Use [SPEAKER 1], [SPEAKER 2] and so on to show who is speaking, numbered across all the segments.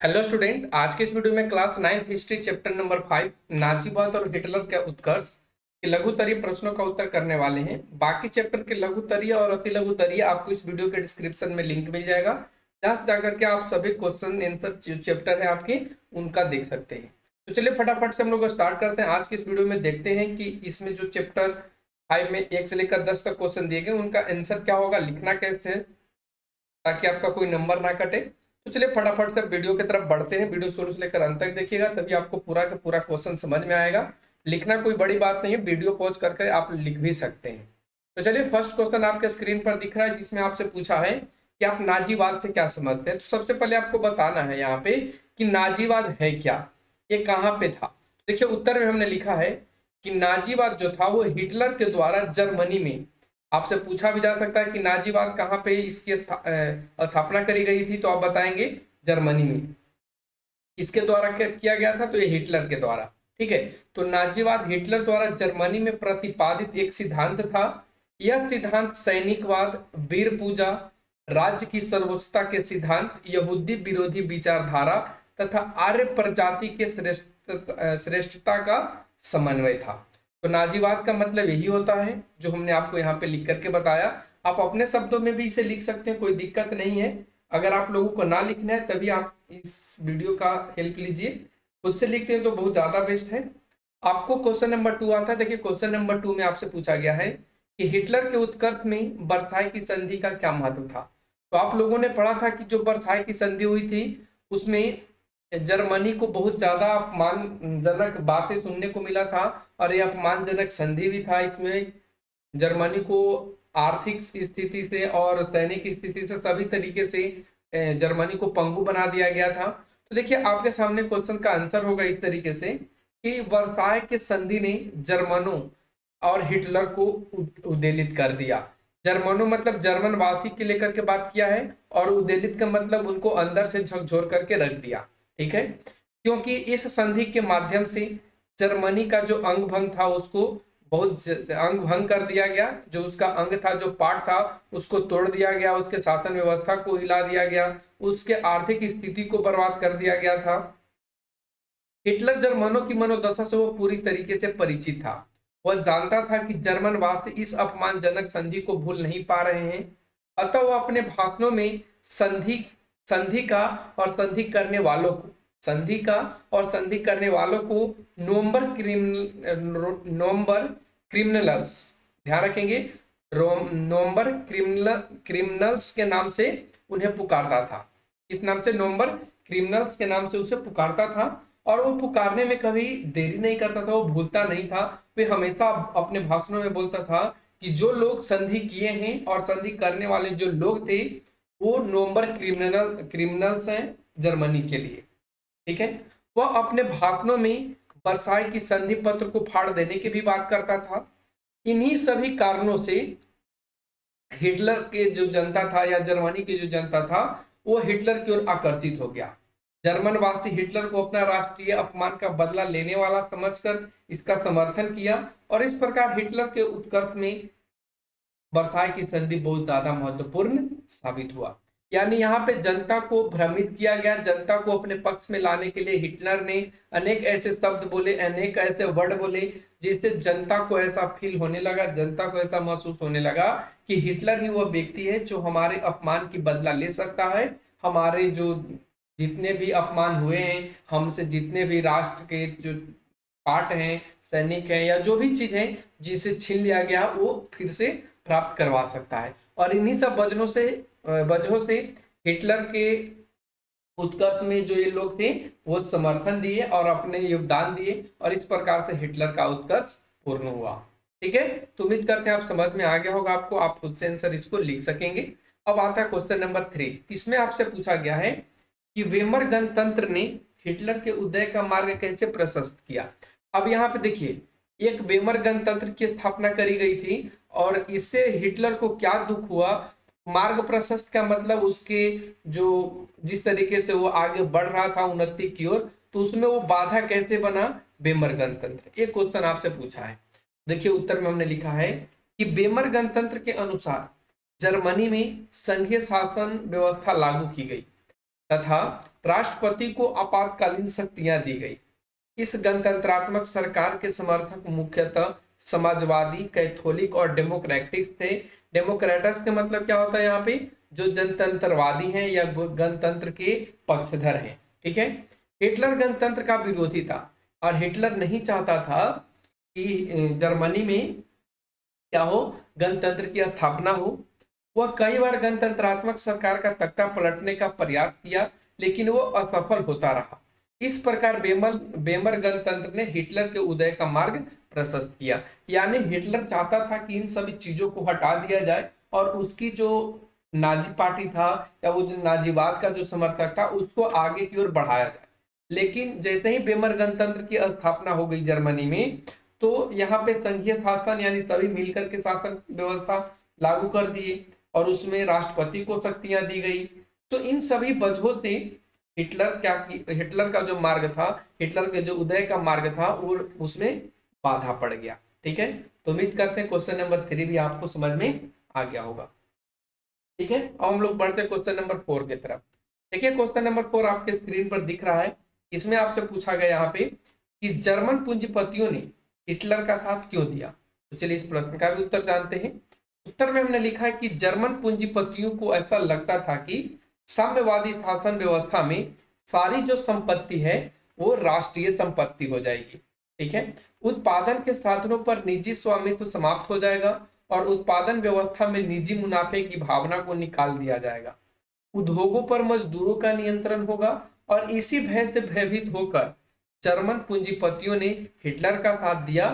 [SPEAKER 1] Hello student, आज के इस वीडियो में class 9th history chapter number 5 नाजीवाद और हिटलर के उत्कर्ष के लघुतरीय प्रश्नों का उत्तर करने वाले हैं। बाकी चैप्टर के लघुतरीय और अति लघुतरीय आपको इस वीडियो के डिस्क्रिप्शन में लिंक मिल जाएगा, जहां से जाकर के आप सभी क्वेश्चन आंसर जो चैप्टर है आपके उनका देख सकते हैं। तो चलिए फटाफट से हम लोग स्टार्ट करते हैं। आज के इस वीडियो में देखते हैं कि इसमें जो चैप्टर 5 में 1 से लेकर 10 तक क्वेश्चन दिए गए उनका आंसर क्या होगा, लिखना कैसे है ताकि आपका कोई नंबर ना कटे। तो चलिए फटाफट से वीडियो की तरफ बढ़ते हैं। वीडियो शुरू से लेकर अंत तक देखिएगा, तभी आपको पूरा का पूरा क्वेश्चन समझ में आएगा। लिखना कोई बड़ी बात नहीं है, वीडियो पॉज करके आप लिख भी सकते हैं। तो चलिए फर्स्ट क्वेश्चन आपके स्क्रीन पर दिख रहा है, जिसमें आपसे पूछा है कि आप नाजीवाद से क्या समझते हैं। तो सबसे पहले आपको बताना है यहाँ पे कि नाजीवाद है क्या, ये कहाँ पे था। देखिए उत्तर में हमने लिखा है कि नाजीवाद जो था वो हिटलर के द्वारा जर्मनी में, आपसे पूछा भी जा सकता है कि नाजीवाद कहाँ पे इसकी स्थापना करी गई थी, तो आप बताएंगे जर्मनी में। किसके द्वारा किया गया था, तो ये हिटलर के द्वारा। ठीक है, तो नाजीवाद हिटलर द्वारा जर्मनी में प्रतिपादित एक सिद्धांत था। यह सिद्धांत सैनिकवाद, वीर पूजा, राज्य की सर्वोच्चता के सिद्धांत, यहूदी विरोधी विचारधारा तथा आर्य प्रजाति के श्रेष्ठता का समन्वय था। तो नाजीवाद का मतलब यही होता है जो हमने आपको यहाँ पे लिख करके बताया। आप अपने शब्दों में भी इसे लिख सकते हैं, कोई दिक्कत नहीं है। अगर आप लोगों को ना लिखना है तभी आप इस वीडियो का हेल्प लीजिए, खुद से लिखते हैं तो बहुत ज्यादा बेस्ट है। आपको क्वेश्चन नंबर 2 आता है। देखिए क्वेश्चन नंबर 2 में आपसे पूछा गया है कि हिटलर के उत्कर्ष में वर्साई की संधि का क्या महत्व था। तो आप लोगों ने पढ़ा था कि जो वर्साई की संधि हुई थी उसमें जर्मनी को बहुत ज्यादा अपमानजनक बातें सुनने को मिला था, और यह अपमानजनक संधि भी था। इसमें जर्मनी को आर्थिक स्थिति से और सैनिक स्थिति से सभी तरीके से जर्मनी को पंगु बना दिया गया था। तो देखिए आपके सामने क्वेश्चन का आंसर होगा इस तरीके से कि वर्साय के संधि ने जर्मनों और हिटलर को उद्वेलित कर दिया। जर्मनों मतलब जर्मन वासी के लेकर के बात किया है, और उद्वेलित का मतलब उनको अंदर से झकझोर करके रख दिया। ठीक है, क्योंकि इस संधि के माध्यम से जर्मनी का जो अंग भंग था उसको बहुत अंग भंग कर दिया गया। जो उसका अंग था, जो पार्ट था, उसको तोड़ दिया गया, उसके शासन व्यवस्था को हिला दिया गया, उसके आर्थिक स्थिति को बर्बाद कर दिया गया था। हिटलर जर्मनों की मनोदशा से वो पूरी तरीके से परिचित था। वह जानता था कि जर्मन वासी इस अपमानजनक संधि को भूल नहीं पा रहे हैं। अतः वह अपने भाषणों में संधि संधि का और संधि करने वालों को संधि का और संधि करने वालों को नवंबर क्रिमिनल्स, ध्यान रखेंगे, नवंबर क्रिमिनल्स के नाम से उन्हें पुकारता था। इस नाम से नवंबर क्रिमिनल्स के नाम से उसे पुकारता था। और वो पुकारने में कभी देरी नहीं करता था, वो भूलता नहीं था। वे हमेशा अपने भाषणों में बोलता था कि जो लोग संधि किए हैं और संधि करने वाले जो लोग थे वो नवंबर क्रिमिनल्स हैं जर्मनी के लिए। ठीक है, वह अपने भाषणों में वर्साई की संधि पत्र को फाड़ देने की भी बात करता था। इन्हीं सभी कारणों से हिटलर के जो जनता था या जर्मनी की जो जनता था वो हिटलर की ओर आकर्षित हो गया। जर्मन वासी हिटलर को अपना राष्ट्रीय अपमान का बदला लेने वाला समझकर इसका समर्थन किया, और इस प्रकार हिटलर के उत्कर्ष में वर्साई की संधि बहुत ज्यादा महत्वपूर्ण साबित हुआ। यानी यहाँ पे जनता को भ्रमित किया गया। जनता को अपने पक्ष में लाने के लिए हिटलर ने अनेक ऐसे शब्द बोले, अनेक ऐसे वर्ड बोले, जिससे जनता को ऐसा फील होने लगा, जनता को ऐसा महसूस होने लगा कि हिटलर ही वह व्यक्ति है जो हमारे अपमान की बदला ले सकता है। हमारे जो जितने भी अपमान हुए हैं, हमसे जितने भी राष्ट्र के जो पार्ट हैं, सैनिक हैं, या जो भी चीज है जिसे छीन लिया गया वो फिर से प्राप्त करवा सकता है। और इन्हीं सब वजहों से हिटलर के उत्कर्ष में जो ये लोग थे वो समर्थन दिए और अपने योगदान दिए, और इस प्रकार से हिटलर का उत्कर्ष पूर्ण हुआ। ठीक है, तो उम्मीद करते हैं आप समझ में आ गया होगा आपको, आप खुद से आंसर इसको लिख सकेंगे। अब आता है क्वेश्चन नंबर 3। इसमें आपसे पूछा गया है कि वेमर गणतंत्र ने हिटलर के उदय का मार्ग कैसे प्रशस्त किया। अब यहाँ पे देखिए, एक वेमर गणतंत्र की स्थापना करी गई थी, और इससे हिटलर को क्या दुख हुआ। मार्ग प्रशस्त का मतलब उसके जो जिस तरीके से वो आगे बढ़ रहा था उन्नति की ओर, तो उसमें वो बाधा कैसे बना, वेमर गणतंत्र। एक क्वेश्चन आपसे पूछा है। देखिए उत्तर में हमने लिखा है कि वेमर गणतंत्र के अनुसार जर्मनी में संघीय शासन व्यवस्था लागू की गई। तथा राष्ट्रपति को आपातकालीन शक्तियां दी गई। इस गणतंत्रात्मक सरकार के समर्थक मुख्यतः समाजवादी, कैथोलिक और डेमोक्रेटिक्स थे। डेमोक्रेटस का मतलब क्या होता है यहाँ पे, जो जनतंत्रवादी हैं या गणतंत्र के पक्षधर हैं। ठीक है। हिटलर गणतंत्र का विरोधी था और हिटलर नहीं चाहता था कि जर्मनी में क्या हो, गणतंत्र की स्थापना हो। वह कई बार गणतंत्रात्मक सरकार का तख्ता पलटने का प्रयास किया, लेकिन वो असफल होता रहा। इस प्रकार बेमर गणतंत्र ने हिटलर के उदय का मार्ग प्रशस्त किया। यानी हिटलर चाहता था कि इन सभी चीजों को हटा दिया जाए और उसकी जो नाजी पार्टी था या वो जो नाजीवाद का जो समर्थक था उसको आगे की ओर बढ़ाया जाए। लेकिन जैसे ही बेमर गणतंत्र की स्थापना हो गई जर्मनी में, तो यहाँ पे संघीय शासन यानी सभी मिलकर के शासन व्यवस्था लागू कर दिए और उसमें राष्ट्रपति को शक्तियां दी गई। तो इन सभी वजहों से हिटलर का जो मार्ग था, हिटलर के जो उदय का मार्ग था, वो उसमें बाधा पड़ गया। ठीक है। तो उम्मीद करते हैं क्वेश्चन नंबर 3 भी आपको समझ में आ गया होगा। ठीक है। अब हम लोग बढ़ते हैं क्वेश्चन नंबर 4 की तरफ। देखिए क्वेश्चन नंबर 4 आपके स्क्रीन पर दिख रहा है। इसमें आपसे पूछा गया यहाँ पे कि जर्मन पूंजीपतियों ने हिटलर का साथ क्यों दिया। तो चलिए इस प्रश्न का भी उत्तर जानते हैं। उत्तर में हमने लिखा है कि जर्मन पूंजीपतियों को ऐसा लगता था कि साम्यवादी शासन व्यवस्था में सारी जो संपत्ति है वो राष्ट्रीय संपत्ति हो जाएगी। ठीक है। उत्पादन के साधनों पर निजी स्वामित्व समाप्त हो जाएगा और उत्पादन व्यवस्था में निजी मुनाफे की भावना को निकाल दिया जाएगा। उद्योगों पर मजदूरों का नियंत्रण होगा और इसी भय से भयभीत होकर जर्मन पूंजीपतियों ने हिटलर का साथ दिया।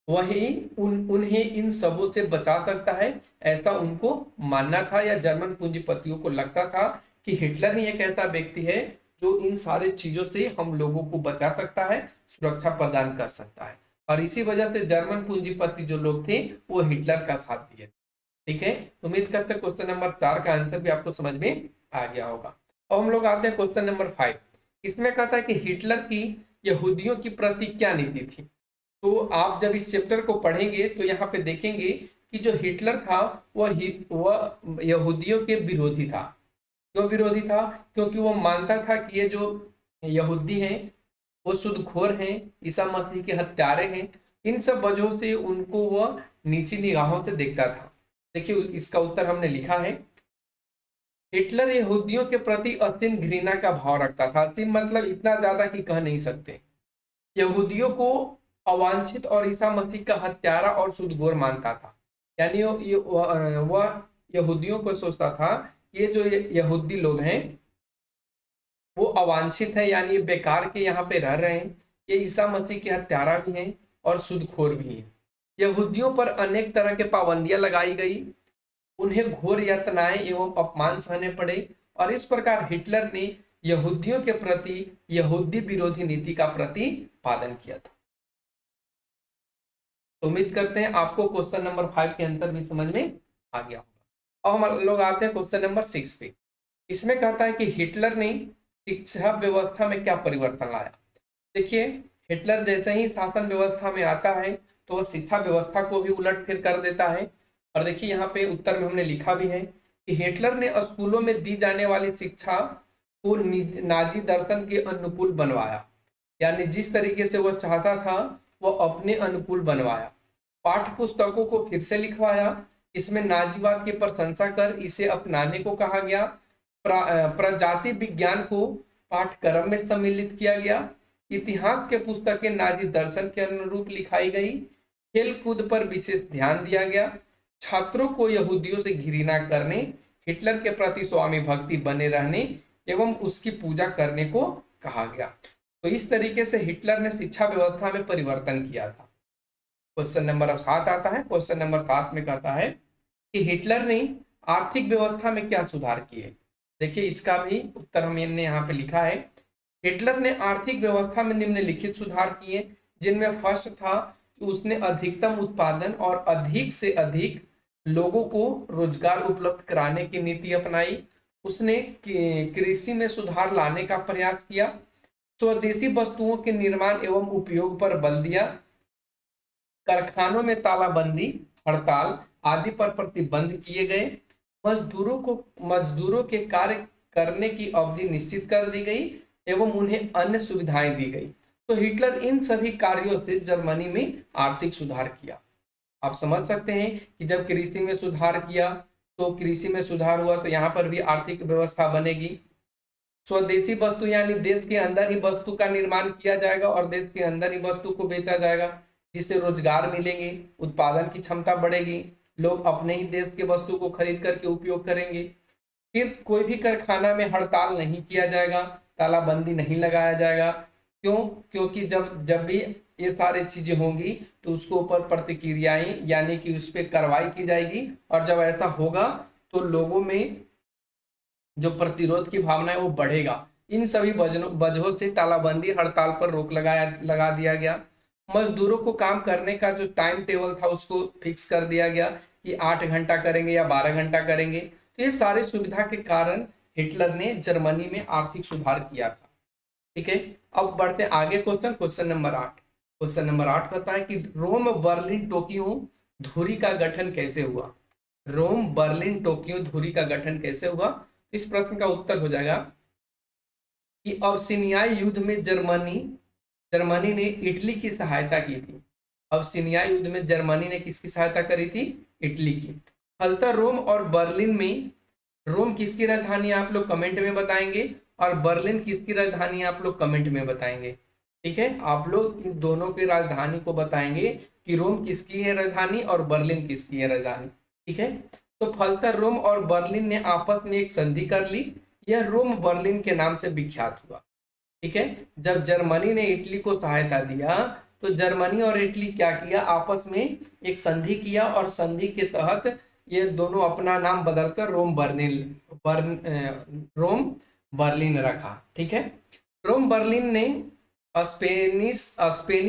[SPEAKER 1] उन्हें इन सबों से बचा सकता है, ऐसा उनको मानना था, या जर्मन पूंजीपतियों को लगता था कि हिटलर ही एक ऐसा व्यक्ति है जो इन सारे चीजों से हम लोगों को बचा सकता है, सुरक्षा प्रदान कर सकता है। और इसी वजह से जर्मन पूंजीपति जो लोग थे वो हिटलर का साथ दिए। ठीक है। उम्मीद करते हैं क्वेश्चन नंबर 4 का आंसर भी आपको समझ में आ गया होगा। अब हम लोग आते हैं क्वेश्चन नंबर 5। इसमें कहता है कि हिटलर की यहूदियों की प्रति क्या नीति थी। तो आप जब इस चैप्टर को पढ़ेंगे तो यहाँ पे देखेंगे कि जो हिटलर था वह यहूदियों के विरोधी था। क्यों विरोधी था? क्योंकि वो मानता था कि ये जो यहूदी हैं वो शुद्धखोर हैं, ईसा मसीह के हत्यारे हैं। इन सब वजहों से उनको वह नीची निगाहों से देखता था। देखिए इसका उत्तर हमने लिखा है। हिटलर यहूदियों के प्रति असीम घृणा का भाव रखता था। असीम मतलब इतना ज्यादा कि कह नहीं सकते। यहूदियों को अवांछित और ईसा मसीह का हत्यारा और शुद्धखोर मानता था। यानी वह यहूदियों को सोचता था ये जो यहूदी लोग हैं वो अवांछित है, यानी बेकार के यहाँ पे रह रहे हैं, ये ईसा मसीह के हत्यारा भी हैं और शुद्धखोर भी हैं। यहूदियों पर अनेक तरह के पाबंदियां लगाई गई, उन्हें घोर यातनाएं एवं अपमान सहने पड़े और इस प्रकार हिटलर ने यहूदियों के प्रति यहूदी विरोधी नीति का प्रतिपादन किया था। तो उम्मीद करते हैं आपको क्वेश्चन नंबर 5 के आंसर भी समझ में आ गया होगा। अब हम लोग आते हैं क्वेश्चन नंबर 6 पे। इसमें कहता है कि हिटलर ने शिक्षा व्यवस्था में क्या परिवर्तन लाया। देखिए हिटलर जैसे ही शासन व्यवस्था में आता है तो वह शिक्षा व्यवस्था को भी उलट फिर कर देता है। और देखिए यहाँ पे उत्तर में हमने लिखा भी है कि हिटलर ने स्कूलों में दी जाने वाली शिक्षा को नाजी दर्शन के अनुकूल बनवाया। यानी जिस तरीके से वह चाहता था वह अपने अनुकूल बनवाया। पाठ्य पुस्तकों को फिर से लिखवाया। इसमें नाजीवाद की प्रशंसा कर इसे अपनाने को कहा गया। प्रजाति विज्ञान को पाठ्यक्रम में सम्मिलित किया गया। इतिहास के पुस्तकें नाजी दर्शन के अनुरूप लिखाई गई। खेल कूद पर विशेष ध्यान दिया गया। छात्रों को यहूदियों से घृणा करने, हिटलर के प्रति स्वामी भक्ति बने रहने एवं उसकी पूजा करने को कहा गया। तो इस तरीके से हिटलर ने शिक्षा व्यवस्था में परिवर्तन किया था। क्वेश्चन नंबर 7 आता है। क्वेश्चन नंबर 7 में कहता है कि हिटलर ने आर्थिक व्यवस्था में क्या सुधार किए। देखिए इसका भी उत्तर हमने यहाँ पे लिखा है। हिटलर ने आर्थिक व्यवस्था में निम्नलिखित सुधार किए, जिनमें फर्स्ट था कि उसने अधिकतम उत्पादन और अधिक से अधिक लोगों को रोजगार उपलब्ध कराने की नीति अपनाई। उसने कृषि में सुधार लाने का प्रयास किया। स्वदेशी वस्तुओं के निर्माण एवं उपयोग पर बल दिया। कारखानों में तालाबंदी, हड़ताल आदि पर प्रतिबंध किए गए। मजदूरों के कार्य करने की अवधि निश्चित कर दी गई एवं उन्हें अन्य सुविधाएं दी गई। तो हिटलर इन सभी कार्यों से जर्मनी में आर्थिक सुधार किया। आप समझ सकते हैं कि जब कृषि में सुधार किया तो कृषि में सुधार हुआ तो यहाँ पर भी आर्थिक व्यवस्था बनेगी। स्वदेशी वस्तु यानी देश के अंदर ही वस्तु का निर्माण किया जाएगा और देश के अंदर ही वस्तु को बेचा जाएगा, जिससे रोजगार मिलेंगे, उत्पादन की क्षमता बढ़ेगी, लोग अपने ही देश के वस्तु को खरीद करके उपयोग करेंगे। फिर कोई भी कारखाना में हड़ताल नहीं किया जाएगा, तालाबंदी नहीं लगाया जाएगा। क्यों? क्योंकि जब जब भी ये सारी चीजें होंगी तो उसके ऊपर प्रतिक्रियाएं यानी कि उस पर कार्रवाई की जाएगी, और जब ऐसा होगा तो लोगों में जो प्रतिरोध की भावना है वो बढ़ेगा। इन सभी वजहों से तालाबंदी हड़ताल पर रोक लगा दिया गया। मजदूरों को काम करने का जो टाइम टेबल था उसको फिक्स कर दिया गया कि 8 घंटा करेंगे या 12 घंटा करेंगे। तो ये सारी सुविधा के कारण हिटलर ने जर्मनी में आर्थिक सुधार किया था। ठीक है, अब बढ़ते आगे क्वेश्चन नंबर 8। क्वेश्चन नंबर 8 कहता है कि रोम बर्लिन टोक्यो धुरी का गठन कैसे हुआ। रोम बर्लिन टोक्यो धुरी का गठन कैसे हुआ? इस प्रश्न का उत्तर हो जाएगा कि अबसिनियाई युद्ध में जर्मनी ने इटली की सहायता की थी। अबसिनियाई युद्ध में जर्मनी ने किसकी सहायता करी थी? इटली की। फलतः रोम और बर्लिन में, रोम किसकी राजधानी आप लोग कमेंट में बताएंगे और बर्लिन किसकी राजधानी आप लोग कमेंट में बताएंगे। ठीक है, आप लोग इन दोनों की राजधानी को बताएंगे कि रोम किसकी है राजधानी और बर्लिन किसकी है राजधानी। ठीक है, तो फलतः रोम और बर्लिन ने आपस में एक संधि कर ली। यह रोम बर्लिन के नाम से विख्यात हुआ। ठीक है, जब जर्मनी ने इटली को सहायता दिया तो जर्मनी और इटली क्या किया? आपस में एक संधि किया और संधि के तहत ये दोनों अपना नाम बदलकर रोम बर्लिन रखा। ठीक है, रोम बर्लिन ने स्पेनिश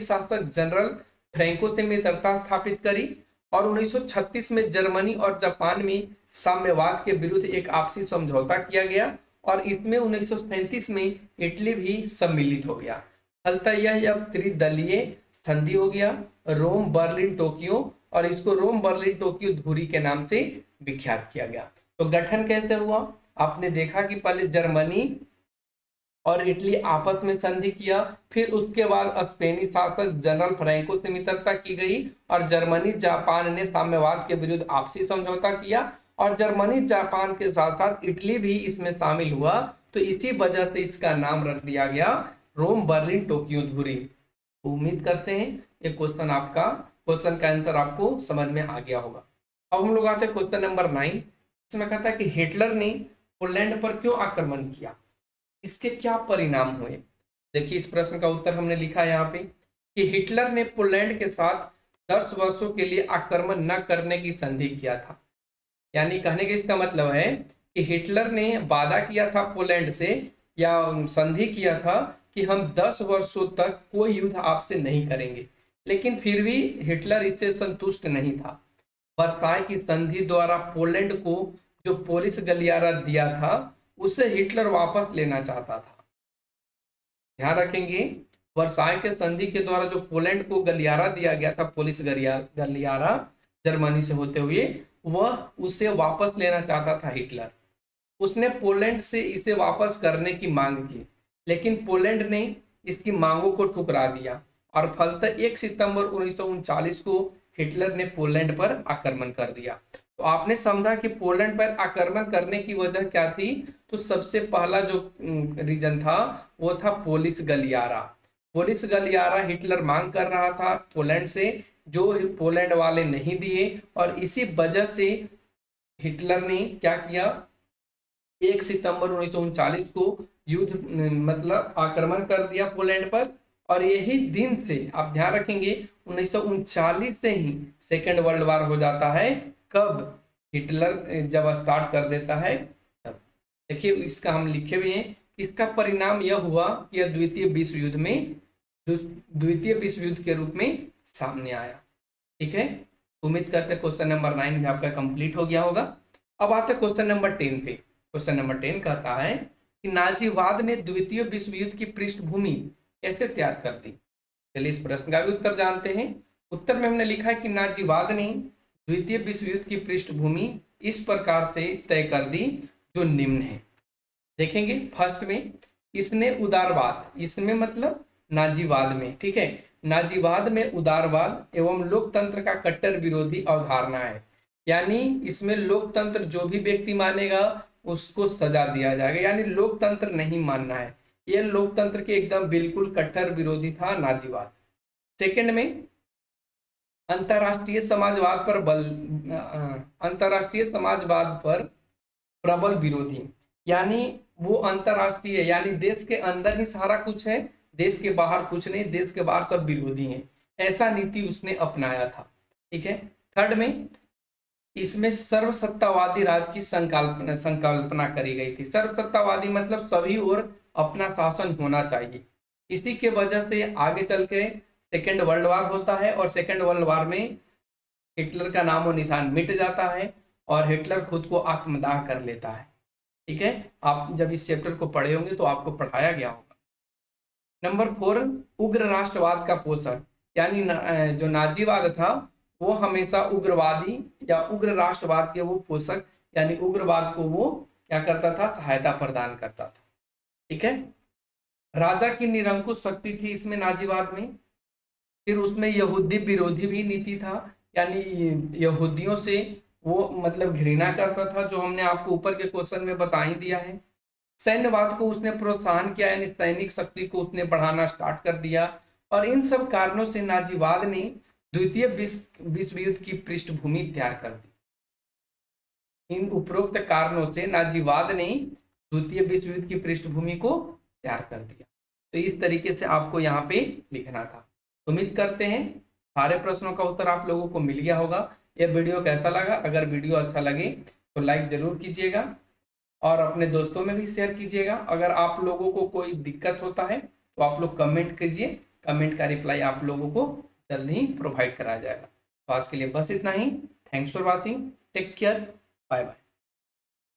[SPEAKER 1] शासक जनरल फ्रैंको से मित्रता स्थापित करी और 1936 में जर्मनी और जापान में साम्यवाद के विरुद्ध एक आपसी समझौता किया गया और इसमें 1937 में इटली भी सम्मिलित हो गया। फलतः यह अब त्रिदलीय संधि हो गया, रोम बर्लिन टोक्यो, और इसको रोम बर्लिन टोक्यो धुरी के नाम से विख्यात किया गया। तो गठन कैसे हुआ? आपने देखा कि पहले जर्मनी और इटली आपस में संधि किया, फिर उसके बाद स्पेनिश शासक जनरल फ्रैंको से मित्रता की गई और जर्मनी जापान ने साम्यवाद के विरुद्ध आपसी समझौता किया और जर्मनी जापान के साथ साथ इटली भी इसमें शामिल हुआ। तो इसी वजह से इसका नाम रख दिया गया रोम बर्लिन टोक्यो धुरी। उम्मीद करते हैं ये क्वेश्चन का आंसर आपको समझ में आ गया होगा। अब हम लोग आते हैं क्वेश्चन नंबर 9। इसमें कहता है कि हिटलर ने पोलैंड पर क्यों आक्रमण किया, इसके क्या परिणाम हुए। देखिए इस प्रश्न का उत्तर हमने लिखा है यहाँ पे कि हिटलर ने पोलैंड के साथ 10 वर्षों के लिए आक्रमण न करने की संधि किया था। यानी कहने का इसका मतलब है कि हिटलर ने वादा किया था पोलैंड से या संधि किया था कि हम 10 वर्षों तक कोई युद्ध आपसे नहीं करेंगे, लेकिन फिर भी हिटलर इससे संतुष्ट नहीं था। वर्साय की संधि द्वारा पोलैंड को जो पोलिस गलियारा दिया था उसे हिटलर वापस लेना चाहता था। ध्यान रखेंगे, वर्साय के संधि के द्वारा जो पोलैंड को गलियारा दिया गया था, पुलिस गलियारा जर्मनी से होते हुए, वह उसे वापस लेना चाहता था हिटलर। उसने पोलैंड से इसे वापस करने की मांग की, लेकिन पोलैंड ने इसकी मांगों को ठुकरा दिया और फलतः 1 सितंबर 1939 को हिटलर ने पोलैंड पर आक्रमण कर दिया। तो आपने समझा कि पोलैंड पर आक्रमण करने की वजह क्या थी। तो सबसे पहला जो रीजन था वो था पुलिस गलियारा। पुलिस गलियारा हिटलर मांग कर रहा था पोलैंड से, जो पोलैंड वाले नहीं दिए, और इसी वजह से हिटलर ने क्या किया, 1 सितंबर 1939 को युद्ध मतलब आक्रमण कर दिया पोलैंड पर। और यही दिन से आप ध्यान रखेंगे 1939 से ही सेकेंड वर्ल्ड वार हो जाता है। कब? हिटलर जब स्टार्ट कर देता है तब। देखिए इसका हम लिखे हुए हैं, इसका परिणाम यह हुआ कि यह द्वितीय विश्व युद्ध के रूप में सामने आया। ठीक है, उम्मीद करते हैं क्वेश्चन नंबर 9 भी आपका कंप्लीट हो गया होगा। अब आते हैं क्वेश्चन नंबर 10 पे। क्वेश्चन नंबर 10 कहता है कि नाजीवाद ने द्वितीय विश्व युद्ध की पृष्ठभूमि कैसे तैयार कर दी। चलिए इस प्रश्न का भी उत्तर जानते हैं। उत्तर में हमने लिखा है कि नाजीवाद ने द्वितीय विश्व युद्ध की पृष्ठभूमि इस प्रकार से तय कर दी जो निम्न है। देखेंगे फर्स्ट में, इसने उदारवाद, इसमें मतलब नाजीवाद में, ठीक है, नाजीवाद में उदारवाद एवं लोकतंत्र का कट्टर विरोधी अवधारणा है। यानी इसमें लोकतंत्र जो भी व्यक्ति मानेगा उसको सजा दिया जाएगा, यानी लोकतंत्र नहीं मानना है। यह लोकतंत्र के एकदम बिल्कुल कट्टर विरोधी था नाजीवाद। सेकंड में अंतरराष्ट्रीय समाजवाद पर अंतरराष्ट्रीय समाजवाद पर प्रबल विरोधी, यानी वो अंतरराष्ट्रीय, यानी देश के अंदर ही सारा कुछ है, देश के बाहर कुछ नहीं, देश के बाहर सब विरोधी हैं, ऐसा नीति उसने अपनाया था। ठीक है। थर्ड में इसमें सर्वसत्तावादी राज की संकल्पना करी गई थी। सर्वसत्तावादी मतलब सभी ओर अपना शासन होना चाहिए। इसी के वजह से आगे चल के सेकेंड वर्ल्ड वार होता है और सेकेंड वर्ल्ड वार में हिटलर का नामो निशान मिट जाता है और हिटलर खुद को आत्मदाह कर लेता है। ठीक है, आप जब इस चैप्टर को पढ़े होंगे तो आपको पढ़ाया गया होगा। नंबर 4, उग्र राष्ट्रवाद का पोषक, यानी जो नाजीवाद था वो हमेशा उग्रवादी या उग्र राष्ट्रवाद के वो पोषक, यानी उग्रवाद को वो क्या करता था, सहायता प्रदान करता था। ठीक है। राजा की निरंकुश शक्ति थी इसमें नाजीवाद में। फिर उसमें यहूदी विरोधी भी नीति था, यानी यहूदियों से वो मतलब घृणा करता था, जो हमने आपको ऊपर के क्वेश्चन में बता ही दिया है। सैन्यवाद को उसने प्रोत्साहन किया, यानी सैनिक शक्ति को उसने बढ़ाना स्टार्ट कर दिया। और इन सब कारणों से नाजीवाद ने द्वितीय विश्व युद्ध की पृष्ठभूमि तैयार कर दी। इन उपरोक्त कारणों से नाजीवाद ने द्वितीय विश्व युद्ध की पृष्ठभूमि को तैयार कर दिया। तो इस तरीके से आपको यहाँ पे लिखना था। उम्मीद करते हैं सारे प्रश्नों का उत्तर आप लोगों को मिल गया होगा। यह वीडियो कैसा लगा? अगर वीडियो अच्छा लगे तो लाइक जरूर कीजिएगा और अपने दोस्तों में भी शेयर कीजिएगा। अगर आप लोगों को कोई दिक्कत होता है तो आप लोग कमेंट कीजिए, कमेंट का रिप्लाई आप लोगों को जल्द ही प्रोवाइड कराया जाएगा। तो आज के लिए बस इतना ही। Thanks for watching, take care, bye bye.